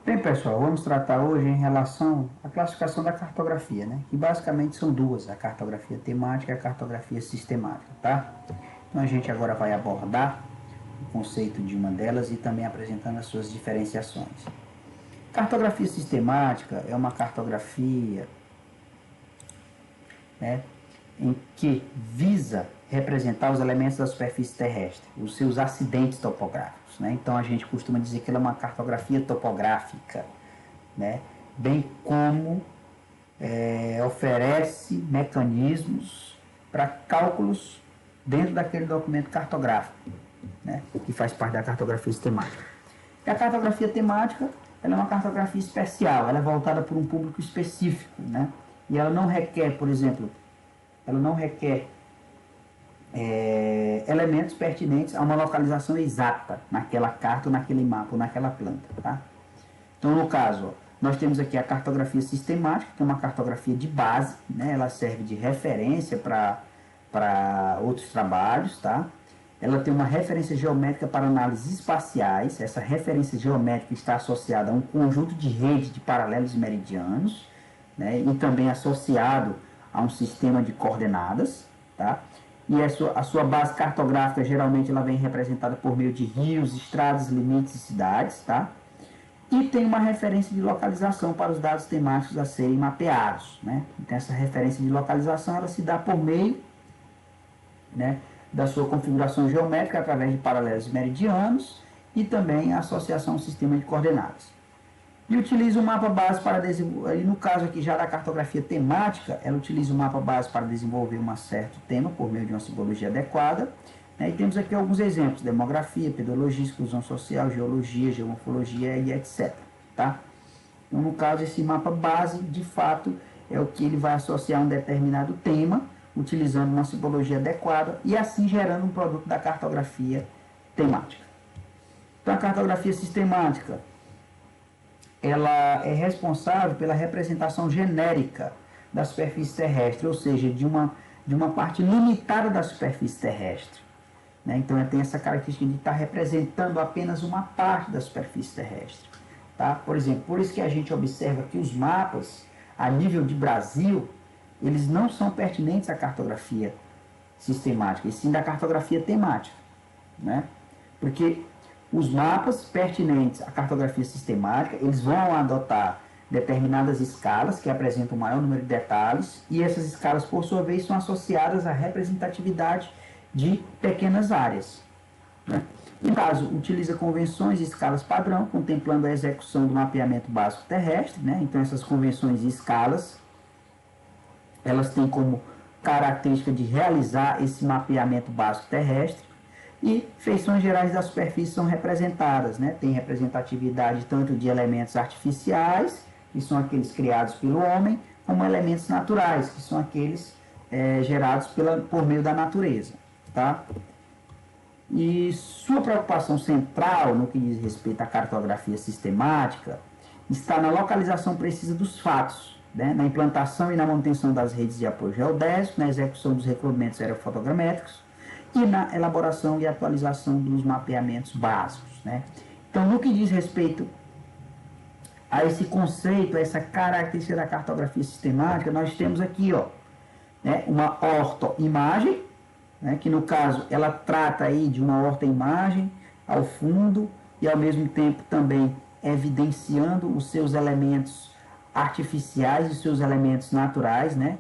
Bem, pessoal, vamos tratar hoje em relação à classificação da cartografia, né? Que basicamente são duas, a cartografia temática e a cartografia sistemática, tá? Então a gente agora vai abordar o conceito de uma delas e também apresentando as suas diferenciações. Cartografia sistemática é uma cartografia, né, em que visa representar os elementos da superfície terrestre, os seus acidentes topográficos, né? Então a gente costuma dizer que ela é uma cartografia topográfica, né? Bem como oferece mecanismos para cálculos dentro daquele documento cartográfico, né? Que faz parte da cartografia sistemática. E a cartografia temática, ela é uma cartografia especial, ela é voltada para um público específico, né? E ela não requer, por exemplo, ela não requer elementos pertinentes a uma localização exata naquela carta, ou naquele mapa, ou naquela planta, tá? Então, no caso, nós temos aqui a cartografia sistemática, que é uma cartografia de base, né? Ela serve de referência para outros trabalhos, tá? Ela tem uma referência geométrica para análises espaciais. Essa referência geométrica está associada a um conjunto de redes de paralelos e meridianos, né? E também associado a um sistema de coordenadas, tá? E a sua base cartográfica, geralmente, ela vem representada por meio de rios, estradas, limites e cidades, tá? E tem uma referência de localização para os dados temáticos a serem mapeados, né? Então, essa referência de localização, ela se dá por meio, né, da sua configuração geométrica através de paralelos e meridianos e também a associação ao sistema de coordenadas. E utiliza o mapa base para desenvolver, no caso aqui já da cartografia temática, ela utiliza o mapa base para desenvolver um certo tema por meio de uma simbologia adequada, né? E temos aqui alguns exemplos: demografia, pedologia, exclusão social, geologia, geomorfologia e etc. Tá? Então, no caso, esse mapa base, de fato, é o que ele vai associar a um determinado tema, utilizando uma simbologia adequada e assim gerando um produto da cartografia temática. Então, a cartografia sistemática, ela é responsável pela representação genérica da superfície terrestre, ou seja, de uma parte limitada da superfície terrestre, né? Então, ela tem essa característica de estar representando apenas uma parte da superfície terrestre, tá? Por exemplo, por isso que a gente observa que os mapas, a nível de Brasil, eles não são pertinentes à cartografia sistemática, e sim da cartografia temática, né? Porque os mapas pertinentes à cartografia sistemática, eles vão adotar determinadas escalas que apresentam um maior número de detalhes, e essas escalas, por sua vez, são associadas à representatividade de pequenas áreas, né? No caso, utiliza convenções e escalas padrão, contemplando a execução do mapeamento básico terrestre, né? Então, essas convenções e escalas, elas têm como característica de realizar esse mapeamento básico terrestre. E feições gerais da superfície são representadas, né? Tem representatividade tanto de elementos artificiais, que são aqueles criados pelo homem, como elementos naturais, que são aqueles gerados por meio da natureza, tá? E sua preocupação central no que diz respeito à cartografia sistemática está na localização precisa dos fatos, né? Na implantação e na manutenção das redes de apoio geodésico, na execução dos recolhimentos aerofotogramétricos e na elaboração e atualização dos mapeamentos básicos, né? Então, no que diz respeito a esse conceito, a essa característica da cartografia sistemática, nós temos aqui, ó, né, uma ortoimagem, né, que no caso ela trata aí de uma ortoimagem ao fundo e ao mesmo tempo também evidenciando os seus elementos artificiais e os seus elementos naturais, né?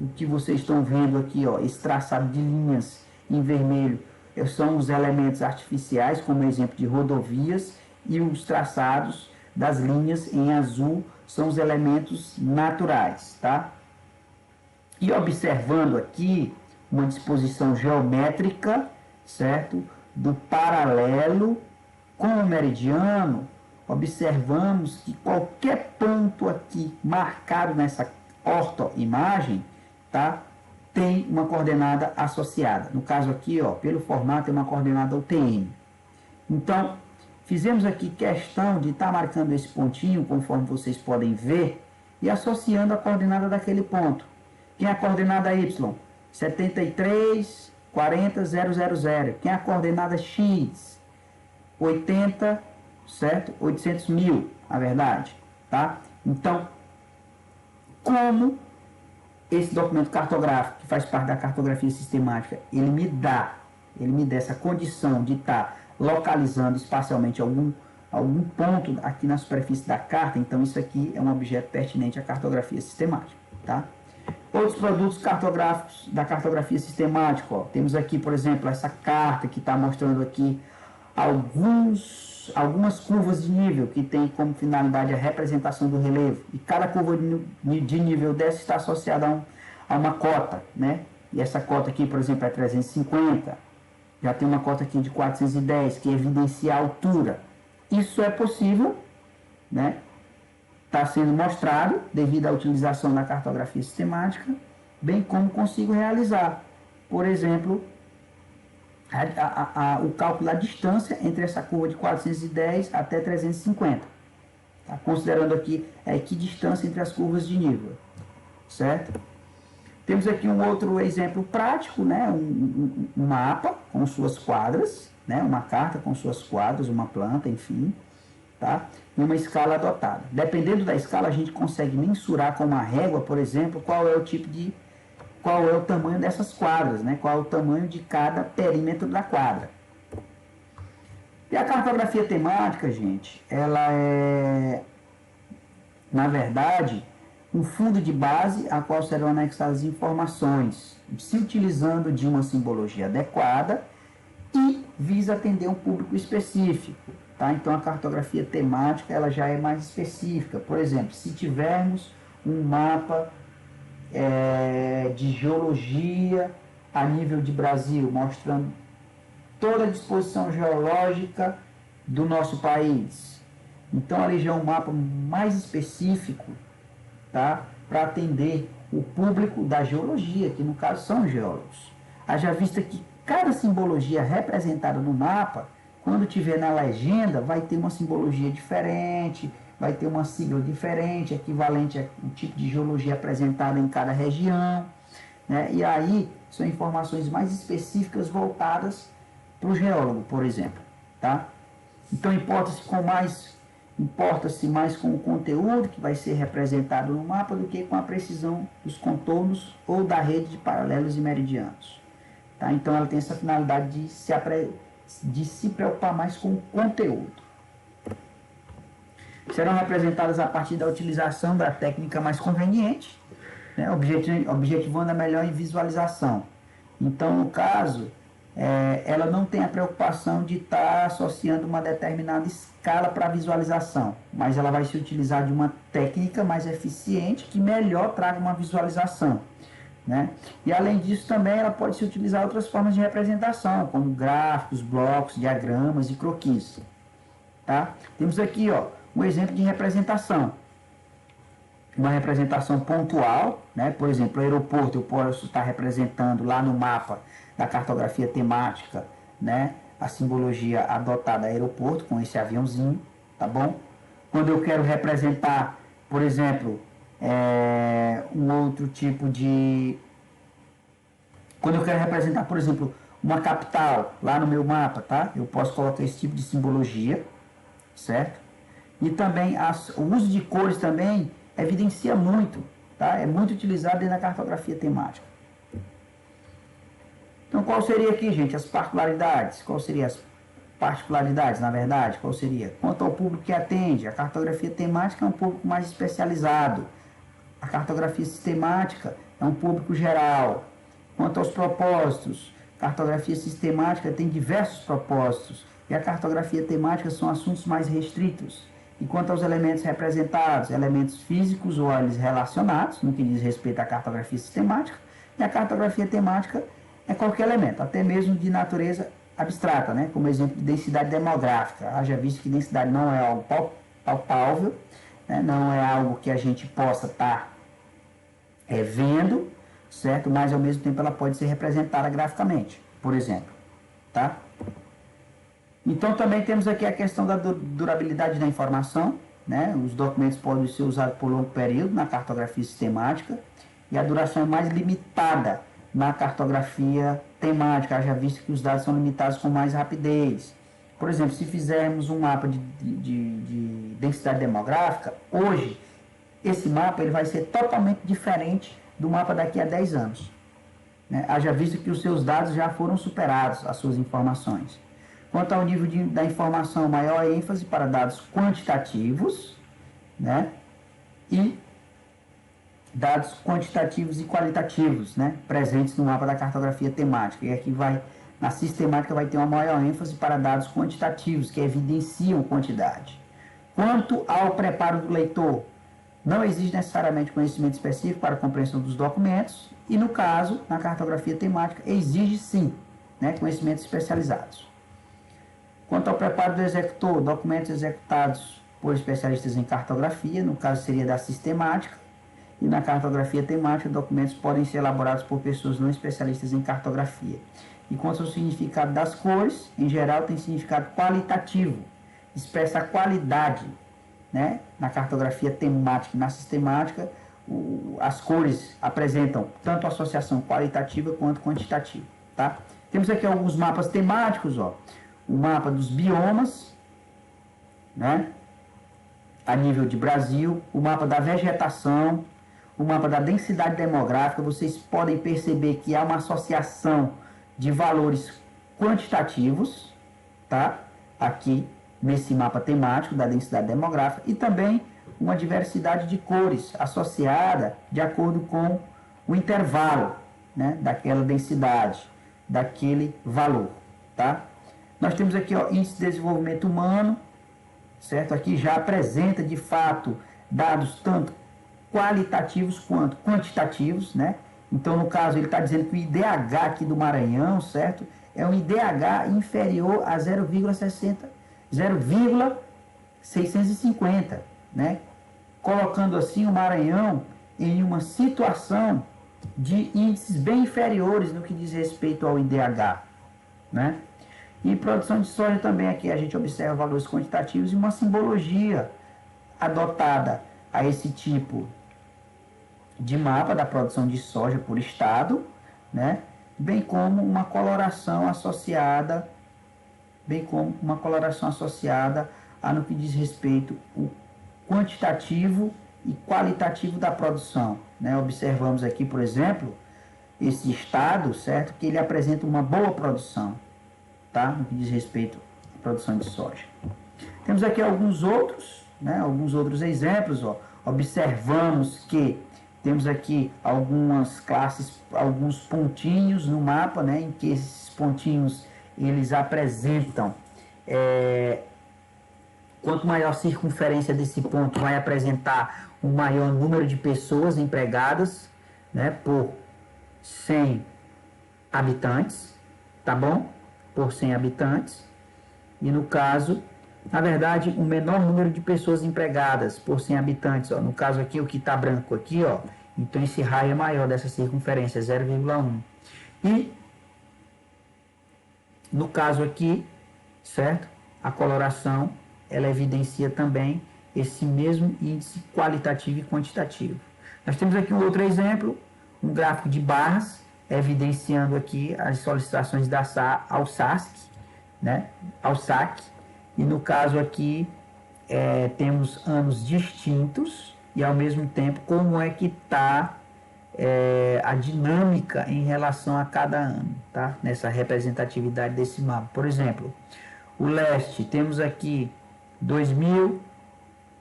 O que vocês estão vendo aqui, ó, esse traçado de linhas em vermelho são os elementos artificiais, como exemplo de rodovias, e os traçados das linhas em azul são os elementos naturais, tá? E observando aqui uma disposição geométrica, certo? Do paralelo com o meridiano, observamos que qualquer ponto aqui marcado nessa ortoimagem, tá? Tem uma coordenada associada. No caso aqui, ó, pelo formato, é uma coordenada UTM. Então, fizemos aqui questão de estar marcando esse pontinho, conforme vocês podem ver, e associando a coordenada daquele ponto. Quem é a coordenada Y? 73, 40, 000. Quem é a coordenada X? 80, certo? 800 mil, na verdade, tá? Então, como esse documento cartográfico, que faz parte da cartografia sistemática, ele me dá essa condição de estar localizando espacialmente algum ponto aqui na superfície da carta, então isso aqui é um objeto pertinente à cartografia sistemática, tá? Outros produtos cartográficos da cartografia sistemática, ó, temos aqui, por exemplo, essa carta que está mostrando aqui algumas curvas de nível que tem como finalidade a representação do relevo. E cada curva de nível dessa está associada a uma cota, né? E essa cota aqui, por exemplo, é 350. Já tem uma cota aqui de 410, que evidencia a altura. Isso é possível, né? Está sendo mostrado devido à utilização da cartografia sistemática, bem como consigo realizar, por exemplo, o cálculo da distância entre essa curva de 410 até 350. Tá? Considerando aqui a equidistância entre as curvas de nível, certo? Temos aqui um outro exemplo prático, né? Um mapa com suas quadras, né? Uma carta com suas quadras, uma planta, enfim, tá? E uma escala adotada. Dependendo da escala, a gente consegue mensurar com uma régua, por exemplo, qual é o tamanho dessas quadras, né? Qual é o tamanho de cada perímetro da quadra. E a cartografia temática, gente, ela é, na verdade, um fundo de base a qual serão anexadas informações, se utilizando de uma simbologia adequada e visa atender um público específico. Tá? Então, a cartografia temática ela já é mais específica. Por exemplo, se tivermos um mapa de geologia a nível de Brasil, mostrando toda a disposição geológica do nosso país. Então, ali já é um mapa mais específico, tá? Para atender o público da geologia, que no caso são geólogos. Haja vista que cada simbologia representada no mapa, quando tiver na legenda, vai ter uma simbologia diferente, vai ter uma sigla diferente, equivalente ao tipo de geologia apresentada em cada região, né? E aí são informações mais específicas voltadas para o geólogo, por exemplo, tá? Então importa-se mais com o conteúdo que vai ser representado no mapa do que com a precisão dos contornos ou da rede de paralelos e meridianos. Tá? Então ela tem essa finalidade de se preocupar mais com o conteúdo. Serão representadas a partir da utilização da técnica mais conveniente, né? Objetivando a melhor visualização. Então, no caso, ela não tem a preocupação de estar associando uma determinada escala para visualização, mas ela vai se utilizar de uma técnica mais eficiente que melhor traga uma visualização, né? E além disso também ela pode se utilizar outras formas de representação, como gráficos, blocos, diagramas e croquis, tá? Temos aqui, ó, um exemplo de representação. Uma representação pontual, né? Por exemplo, o aeroporto eu posso estar representando lá no mapa da cartografia temática, né? A simbologia adotada aeroporto com esse aviãozinho, tá bom? Quando eu quero representar, por exemplo, um outro tipo de... Quando eu quero representar, por exemplo, uma capital lá no meu mapa, tá? Eu posso colocar esse tipo de simbologia, certo? E também o uso de cores também evidencia muito, tá? É muito utilizado dentro da cartografia temática. Então, qual seria aqui, gente, as particularidades? Qual seriam as particularidades, na verdade? Qual seria? Quanto ao público que atende, a cartografia temática é um público mais especializado. A cartografia sistemática é um público geral. Quanto aos propósitos, a cartografia sistemática tem diversos propósitos e a cartografia temática são assuntos mais restritos. E quanto aos elementos representados, elementos físicos ou eles relacionados, no que diz respeito à cartografia sistemática, e a cartografia temática é qualquer elemento, até mesmo de natureza abstrata, né? Como exemplo de densidade demográfica. Haja visto que densidade não é algo palpável, né? Não é algo que a gente possa estar vendo, certo? Mas ao mesmo tempo ela pode ser representada graficamente, por exemplo, tá? Então também temos aqui a questão da durabilidade da informação, né? Os documentos podem ser usados por longo período na cartografia sistemática e a duração é mais limitada na cartografia temática, já visto que os dados são limitados com mais rapidez. Por exemplo, se fizermos um mapa de densidade demográfica, hoje, esse mapa ele vai ser totalmente diferente do mapa daqui a 10 anos. Né? Haja visto que os seus dados já foram superados, as suas informações. Quanto ao nível da informação, maior ênfase para dados quantitativos, né? E dados quantitativos e qualitativos, né? Presentes no mapa da cartografia temática. E aqui na sistemática vai ter uma maior ênfase para dados quantitativos, que evidenciam quantidade. Quanto ao preparo do leitor, não exige necessariamente conhecimento específico para a compreensão dos documentos, e no caso, na cartografia temática, exige sim, né, conhecimentos especializados. Quanto ao preparo do executor, documentos executados por especialistas em cartografia, no caso seria da sistemática, e na cartografia temática, documentos podem ser elaborados por pessoas não especialistas em cartografia. E quanto ao significado das cores, em geral tem significado qualitativo, expressa a qualidade, né? Na cartografia temática e na sistemática, as cores apresentam tanto associação qualitativa quanto quantitativa. Tá? Temos aqui alguns mapas temáticos, ó. O mapa dos biomas, né? A nível de Brasil, o mapa da vegetação, o mapa da densidade demográfica. Vocês podem perceber que há uma associação de valores quantitativos, tá? Aqui nesse mapa temático da densidade demográfica, e também uma diversidade de cores associada de acordo com o intervalo, né, daquela densidade, daquele valor, tá? Nós temos aqui, ó, índice de desenvolvimento humano, certo? Aqui já apresenta de fato dados tanto qualitativos quanto quantitativos, né? Então, no caso, ele está dizendo que o IDH aqui do Maranhão, certo? É um IDH inferior a 0,650, né? Colocando assim o Maranhão em uma situação de índices bem inferiores no que diz respeito ao IDH, né? E produção de soja também aqui a gente observa valores quantitativos e uma simbologia adotada a esse tipo de mapa da produção de soja por estado, né? Bem como uma coloração associada a no que diz respeito o quantitativo e qualitativo da produção, né? Observamos aqui, por exemplo, esse estado, certo? Que ele apresenta uma boa produção, tá? No que diz respeito à produção de soja. Temos aqui alguns outros, né? Alguns outros exemplos, ó. Observamos que temos aqui algumas classes, alguns pontinhos no mapa, né? Em que esses pontinhos eles apresentam quanto maior a circunferência desse ponto, vai apresentar um maior número de pessoas empregadas, né, por 100 habitantes, tá bom? Por 100 habitantes. E no caso, na verdade, o menor número de pessoas empregadas por 100 habitantes, ó, no caso aqui, o que está branco aqui, ó, então esse raio é maior dessa circunferência, 0,1. E, no caso aqui, certo? A coloração, ela evidencia também esse mesmo índice qualitativo e quantitativo. Nós temos aqui um outro exemplo, um gráfico de barras, evidenciando aqui as solicitações ao SASC, né? Ao SAC, e no caso aqui temos anos distintos e ao mesmo tempo como é que está a dinâmica em relação a cada ano, tá? Nessa representatividade desse mapa. Por exemplo, o leste, temos aqui 2000,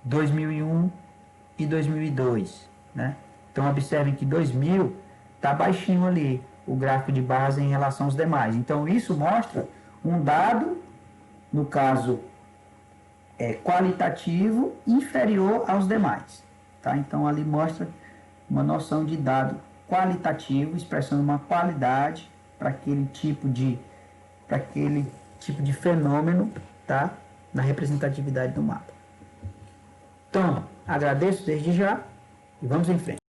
2001 e 2002, né? Então, observem que 2000 está baixinho ali, o gráfico de barras em relação aos demais. Então, isso mostra um dado, no caso, qualitativo inferior aos demais, tá? Então, ali mostra uma noção de dado qualitativo, expressando uma qualidade para aquele tipo de fenômeno, tá? Na representatividade do mapa. Então, agradeço desde já e vamos em frente.